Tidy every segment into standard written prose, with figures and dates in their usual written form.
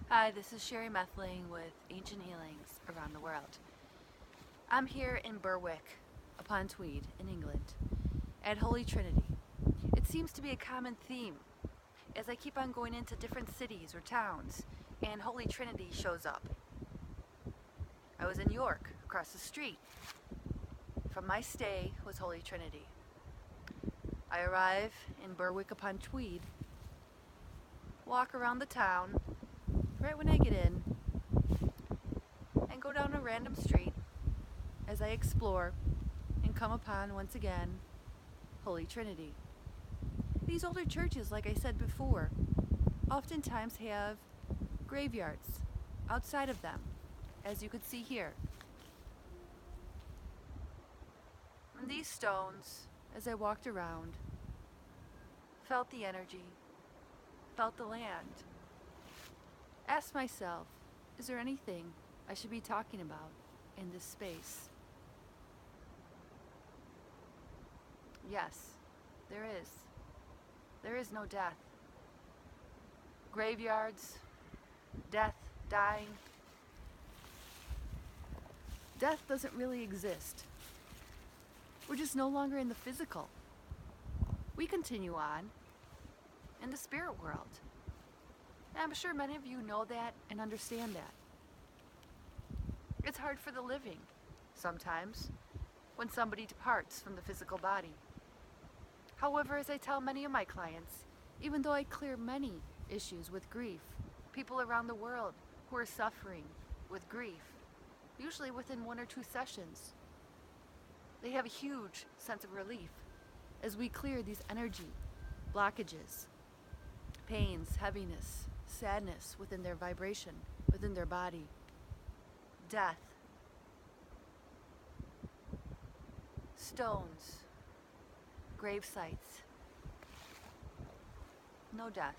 Hi, this is Sherry Methling with Ancient Healings Around the World. I'm here in Berwick upon Tweed in England at Holy Trinity. It seems to be a common theme as I keep on going into different cities or towns and Holy Trinity shows up. I was in York, across the street. From my stay was Holy Trinity. I arrive in Berwick upon Tweed, walk around the town right when I get in, and go down a random street as I explore and come upon, once again, Holy Trinity. These older churches, like I said before, oftentimes have graveyards outside of them, as you could see here. And these stones, as I walked around, felt the energy, felt the land. Asked myself, is there anything I should be talking about in this space? Yes, there is. There is no death. Graveyards, death, dying. Death doesn't really exist. We're just no longer in the physical. We continue on in the spirit world. And I'm sure many of you know that and understand that. It's hard for the living, sometimes, when somebody departs from the physical body. However, as I tell many of my clients, even though I clear many issues with grief, people around the world who are suffering with grief, usually within 1 or 2 sessions, they have a huge sense of relief as we clear these energy blockages, pains, heaviness, sadness within their vibration, within their body, death, stones, grave sites. No death.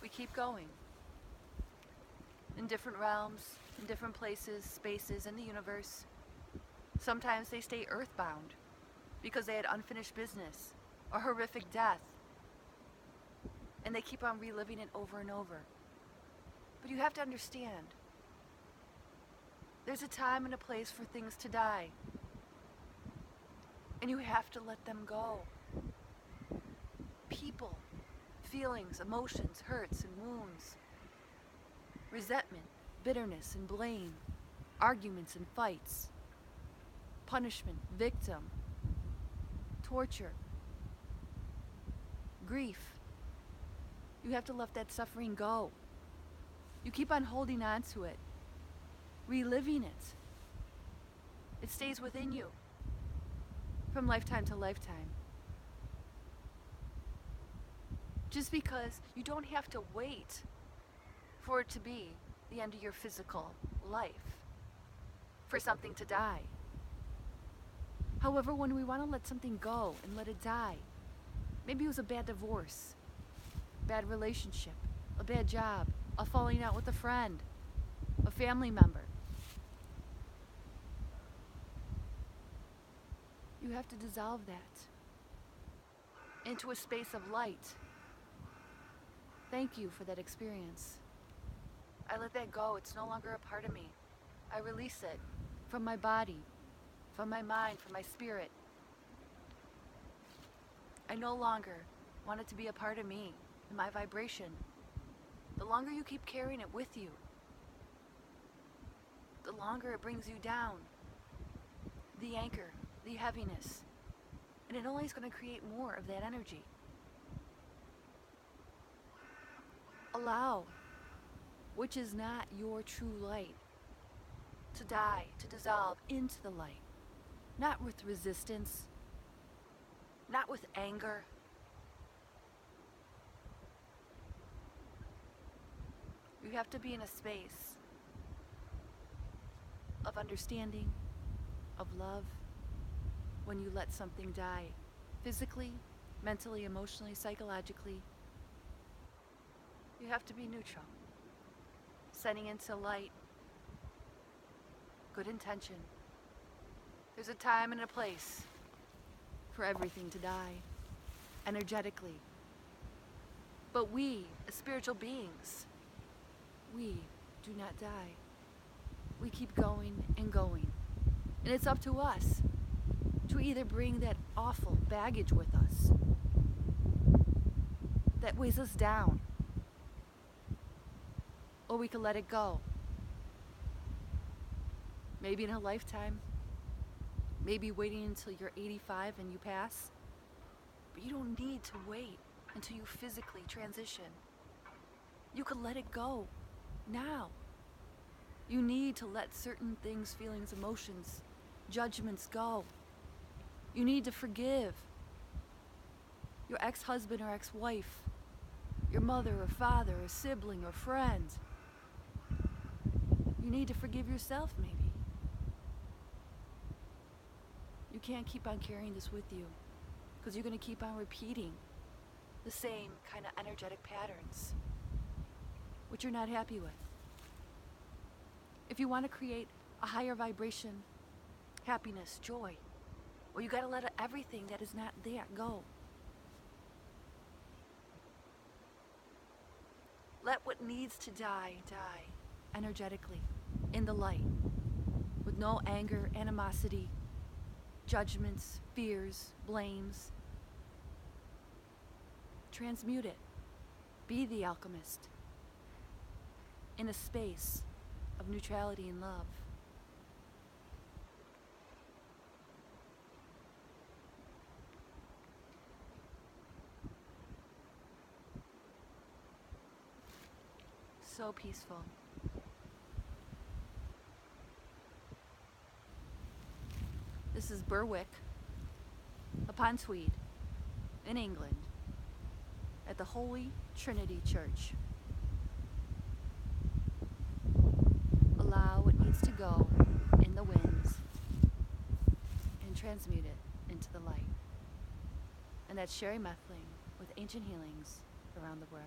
We keep going. In different realms, in different places, spaces in the universe. Sometimes they stay earthbound because they had unfinished business, a horrific death, and they keep on reliving it over and over. But you have to understand, there's a time and a place for things to die. And you have to let them go. People, feelings, emotions, hurts and wounds, resentment, bitterness and blame, arguments and fights, punishment, victim, torture, grief. You have to let that suffering go. You keep on holding on to it, reliving it. It stays within you from lifetime to lifetime. Just because you don't have to wait for it to be the end of your physical life, for something to die. However, when we want to let something go and let it die, maybe it was a bad divorce, bad relationship, a bad job, a falling out with a friend, a family member. You have to dissolve that into a space of light. Thank you for that experience. I let that go. It's no longer a part of me. I release it from my body, from my mind, from my spirit. I no longer want it to be a part of me, my vibration. The longer you keep carrying it with you, the longer it brings you down. The anchor, the heaviness. And it only is going to create more of that energy. Allow, which is not your true light, to die, to dissolve into the light. Not with resistance, not with anger. You have to be in a space of understanding, of love, when you let something die, physically, mentally, emotionally, psychologically. You have to be neutral, setting into light, good intention. There's a time and a place for everything to die, energetically. But we, as spiritual beings, we do not die. We keep going and going. And it's up to us to either bring that awful baggage with us that weighs us down, or we can let it go. Maybe in a lifetime, maybe waiting until you're 85 and you pass, but you don't need to wait until you physically transition. You can let it go now. You need to let certain things, feelings, emotions, judgments go. You need to forgive your ex-husband or ex-wife, your mother or father or sibling or friend. You need to forgive yourself, maybe. You can't keep on carrying this with you because you're going to keep on repeating the same kind of energetic patterns, which you're not happy with. If you want to create a higher vibration, happiness, joy, well, you got to let everything that is not there go. Let what needs to die, die energetically in the light with no anger, animosity, judgments, fears, blames. Transmute it. Be the alchemist in a space of neutrality and love. So peaceful. This is Berwick upon Tweed in England at the Holy Trinity Church. Allow what needs to go in the winds and transmute it into the light. And that's Sherry Methling with Ancient Healings around the world.